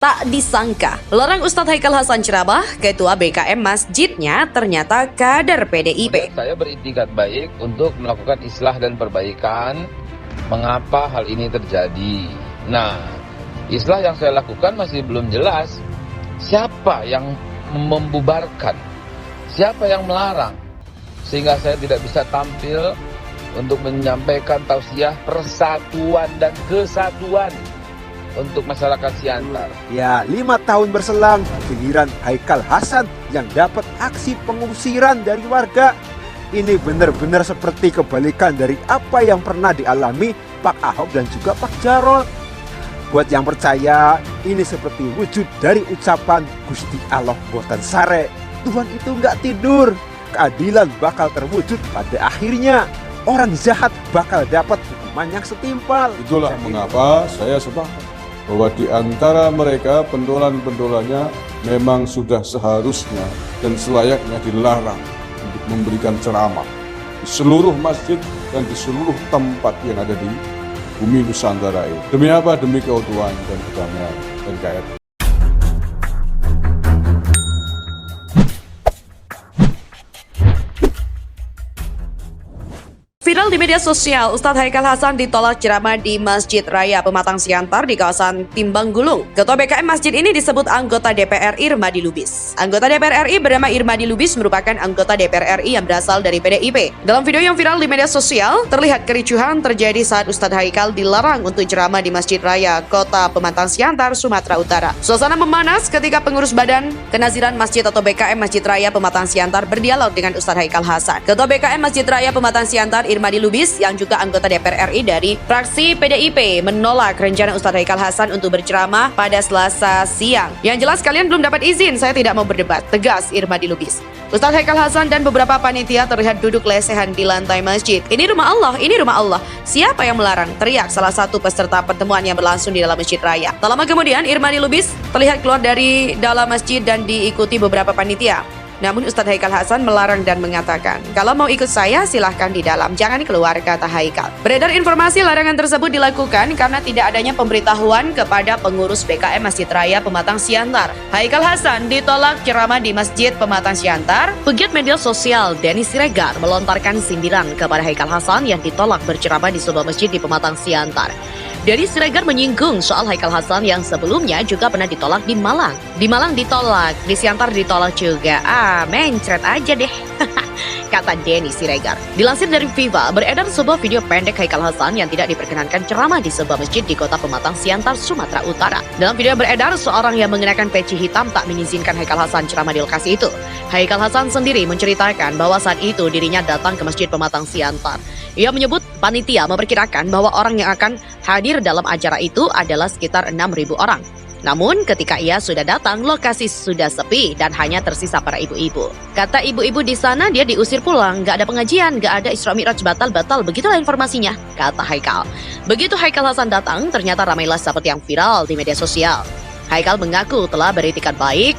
Tak disangka, larang Ustadz Haikal Hasan ceramah, Ketua BKM Masjidnya ternyata kader PDIP. Saya beritikat baik untuk melakukan islah dan perbaikan. Mengapa hal ini terjadi? Nah, islah yang saya lakukan masih belum jelas. Siapa yang membubarkan? Siapa yang melarang? Sehingga saya tidak bisa tampil untuk menyampaikan tausiah persatuan dan kesatuan untuk masyarakat Siantar. Ya, 5 tahun berselang, giliran Haikal Hasan yang dapat aksi pengusiran dari warga. Ini benar-benar seperti kebalikan dari apa yang pernah dialami Pak Ahok dan juga Pak Jarot. Buat yang percaya, ini seperti wujud dari ucapan Gusti Allah boten sare. Tuhan itu nggak tidur. Keadilan bakal terwujud pada akhirnya. Orang jahat bakal dapat hukuman yang setimpal. Itulah mengapa saya sepakat bahwa di antara mereka pentolan-pentolannya memang sudah seharusnya dan selayaknya dilarang untuk memberikan ceramah di seluruh masjid dan di seluruh tempat yang ada di bumi Nusantara ini. Demi apa? Demi keutuhan dan kedamaian NKRI. Viral di media sosial, Ustadz Haikal Hasan ditolak ceramah di Masjid Raya Pematang Siantar di kawasan Timbang Gulung. Ketua BKM masjid ini disebut anggota DPR Irmadi Lubis. Anggota DPR RI bernama Irmadi Lubis merupakan anggota DPR RI yang berasal dari PDIP. Dalam video yang viral di media sosial, terlihat kericuhan terjadi saat Ustadz Haikal dilarang untuk ceramah di Masjid Raya Kota Pematang Siantar, Sumatera Utara. Suasana memanas ketika pengurus Badan Kenaziran Masjid atau BKM Masjid Raya Pematang Siantar berdialog dengan Ustadz Haikal Hasan. Ketua BKM Masjid Raya Pematang Siantar Irmadi Lubis yang juga anggota DPR RI dari fraksi PDIP menolak rencana Ustadz Haikal Hasan untuk berceramah pada Selasa siang. Yang jelas kalian belum dapat izin, saya tidak mau berdebat, tegas Irmadi Lubis. Ustadz Haikal Hasan dan beberapa panitia terlihat duduk lesehan di lantai masjid. Ini rumah Allah, ini rumah Allah. Siapa yang melarang? Teriak salah satu peserta pertemuan yang berlangsung di dalam masjid raya. Tak lama kemudian Irmadi Lubis terlihat keluar dari dalam masjid dan diikuti beberapa panitia. Namun Ustadz Haikal Hasan melarang dan mengatakan, kalau mau ikut saya silahkan di dalam, jangan keluar, kata Haikal. Beredar informasi larangan tersebut dilakukan karena tidak adanya pemberitahuan kepada pengurus BKM Masjid Raya Pematang Siantar. Haikal Hasan ditolak ceramah di Masjid Pematang Siantar. Pegiat media sosial Denny Siregar melontarkan sindiran kepada Haikal Hasan yang ditolak berceramah di sebuah masjid di Pematang Siantar. Denny Siregar menyinggung soal Haikal Hasan yang sebelumnya juga pernah ditolak di Malang. Di Malang ditolak, di Siantar ditolak juga. Mencret aja deh, kata Denny Siregar. Dilansir dari Viva, beredar sebuah video pendek Haikal Hasan yang tidak diperkenankan ceramah di sebuah masjid di kota Pematang Siantar, Sumatera Utara. Dalam video beredar, seorang yang mengenakan peci hitam tak mengizinkan Haikal Hasan ceramah di lokasi itu. Haikal Hasan sendiri menceritakan bahwa saat itu dirinya datang ke Masjid Pematang Siantar. Ia menyebut panitia memperkirakan bahwa orang yang akan hadir dalam acara itu adalah sekitar 6.000 orang. Namun ketika ia sudah datang, lokasi sudah sepi dan hanya tersisa para ibu-ibu. Kata ibu-ibu di sana dia diusir pulang, gak ada pengajian, gak ada Isra Mi'raj batal-batal, begitulah informasinya, kata Haikal. Begitu Haikal Hasan datang, ternyata ramailah seperti yang viral di media sosial. Haikal mengaku telah beritikat baik,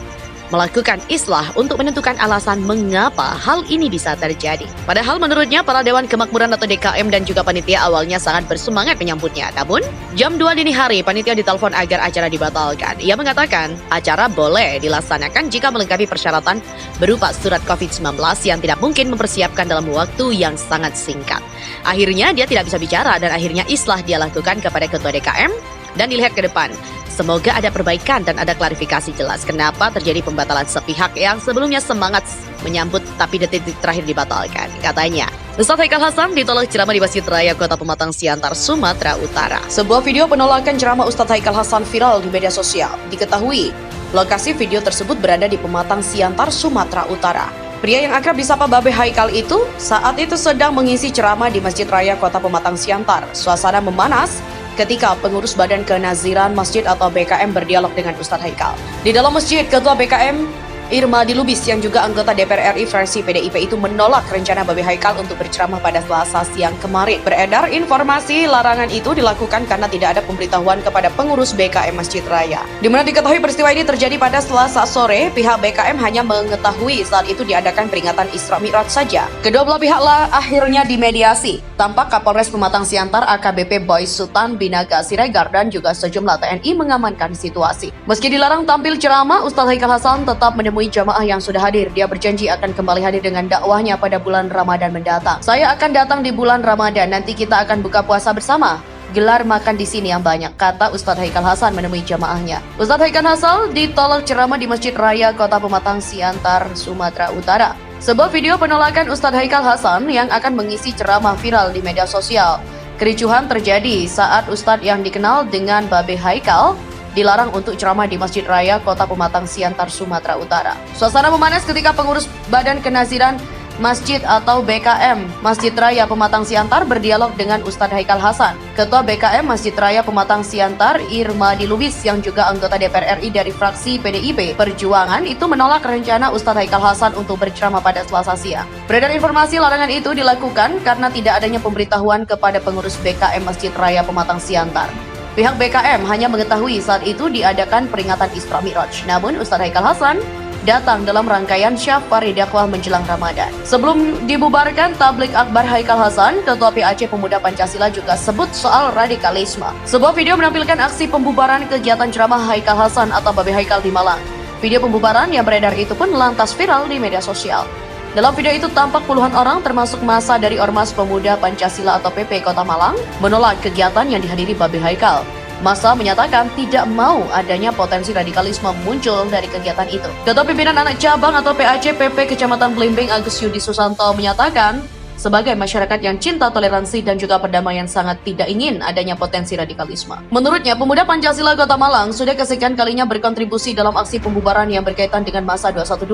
melakukan islah untuk menentukan alasan mengapa hal ini bisa terjadi. Padahal menurutnya para Dewan Kemakmuran atau DKM dan juga panitia awalnya sangat bersemangat menyambutnya. Namun, jam 2 dini hari panitia ditelepon agar acara dibatalkan. Ia mengatakan acara boleh dilaksanakan jika melengkapi persyaratan berupa surat COVID-19 yang tidak mungkin mempersiapkan dalam waktu yang sangat singkat. Akhirnya dia tidak bisa bicara dan akhirnya islah dia lakukan kepada Ketua DKM dan dilihat ke depan. Semoga ada perbaikan dan ada klarifikasi jelas kenapa terjadi pembatalan sepihak yang sebelumnya semangat menyambut tapi detik-detik terakhir dibatalkan, katanya. Ustadz Haikal Hasan ditolak ceramah di Masjid Raya Kota Pematang Siantar, Sumatera Utara. Sebuah video penolakan ceramah Ustadz Haikal Hasan viral di media sosial. Diketahui, lokasi video tersebut berada di Pematang Siantar, Sumatera Utara. Pria yang akrab disapa Babe Haikal itu saat itu sedang mengisi ceramah di Masjid Raya Kota Pematang Siantar. Suasana memanas ketika pengurus Badan Kenaziran Masjid atau BKM berdialog dengan Ustadz Haikal. Di dalam masjid, Ketua BKM Irmadi Lubis yang juga anggota DPR RI fraksi PDIP itu menolak rencana Babe Haikal untuk berceramah pada Selasa siang kemarin. Beredar informasi larangan itu dilakukan karena tidak ada pemberitahuan kepada pengurus BKM Masjid Raya. Di mana diketahui peristiwa ini terjadi pada Selasa sore, pihak BKM hanya mengetahui saat itu diadakan peringatan Isra Mi'raj saja. Kedua belah pihaklah akhirnya dimediasi. Tampak Kapolres Pematang Siantar AKBP Boy Sultan Binaga Siregar dan juga sejumlah TNI mengamankan situasi. Meski dilarang tampil ceramah, Ustadz Haikal Hasan tetap menemui jamaah yang sudah hadir. Dia berjanji akan kembali hadir dengan dakwahnya pada bulan Ramadan mendatang. Saya akan datang di bulan Ramadan, nanti kita akan buka puasa bersama. Gelar makan di sini yang banyak, kata Ustadz Haikal Hasan menemui jamaahnya. Ustadz Haikal Hasan ditolak ceramah di Masjid Raya Kota Pematang Siantar, Sumatera Utara. Sebuah video penolakan Ustadz Haikal Hasan yang akan mengisi ceramah viral di media sosial. Kericuhan terjadi saat Ustadz yang dikenal dengan Babe Haikal dilarang untuk ceramah di Masjid Raya Kota Pematang Siantar, Sumatera Utara. Suasana memanas ketika pengurus Badan Kenaziran Masjid atau BKM Masjid Raya Pematang Siantar berdialog dengan Ustadz Haikal Hasan. Ketua BKM Masjid Raya Pematang Siantar, Irmadi Lubis yang juga anggota DPR RI dari fraksi PDIP Perjuangan itu menolak rencana Ustadz Haikal Hasan untuk berceramah pada Selasa siang. Beredar informasi larangan itu dilakukan karena tidak adanya pemberitahuan kepada pengurus BKM Masjid Raya Pematang Siantar. Pihak BKM hanya mengetahui saat itu diadakan peringatan Isra Mi'raj. Namun Ustadz Haikal Hasan datang dalam rangkaian syafari dakwah menjelang Ramadan. Sebelum dibubarkan tablik akbar Haikal Hasan, Ketua PAC Pemuda Pancasila juga sebut soal radikalisme. Sebuah video menampilkan aksi pembubaran kegiatan ceramah Haikal Hasan atau Babe Haikal di Malang. Video pembubaran yang beredar itu pun lantas viral di media sosial. Dalam video itu tampak puluhan orang termasuk massa dari Ormas Pemuda Pancasila atau PP Kota Malang menolak kegiatan yang dihadiri Babe Haikal. Massa menyatakan tidak mau adanya potensi radikalisme muncul dari kegiatan itu. Ketua Pimpinan Anak Cabang atau PAC PP Kecamatan Blimbing Agus Yudi Susanto menyatakan, sebagai masyarakat yang cinta toleransi dan juga perdamaian sangat tidak ingin adanya potensi radikalisme. Menurutnya, Pemuda Pancasila Kota Malang sudah kesekian kalinya berkontribusi dalam aksi pembubaran yang berkaitan dengan massa 212.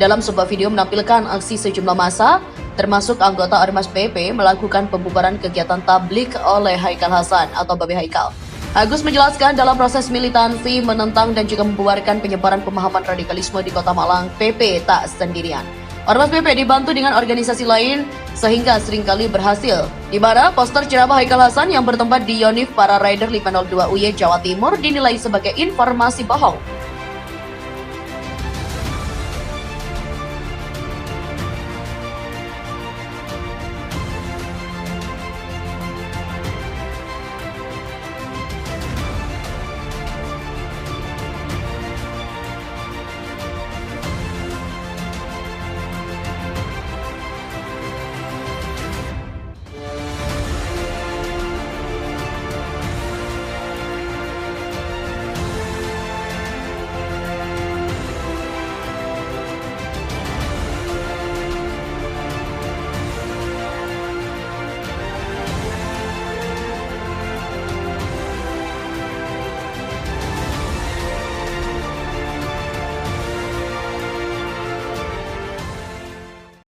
Dalam sebuah video menampilkan aksi sejumlah massa, termasuk anggota Ormas PP melakukan pembubaran kegiatan tablik oleh Haikal Hasan atau Babe Haikal. Agus menjelaskan dalam proses militansi menentang dan juga membubarkan penyebaran pemahaman radikalisme di Kota Malang, PP tak sendirian. Ormas PP dibantu dengan organisasi lain sehingga seringkali berhasil. Di mana poster ceramah Haikal Hasan yang bertempat di Yonif para rider 502 UY Jawa Timur dinilai sebagai informasi bohong.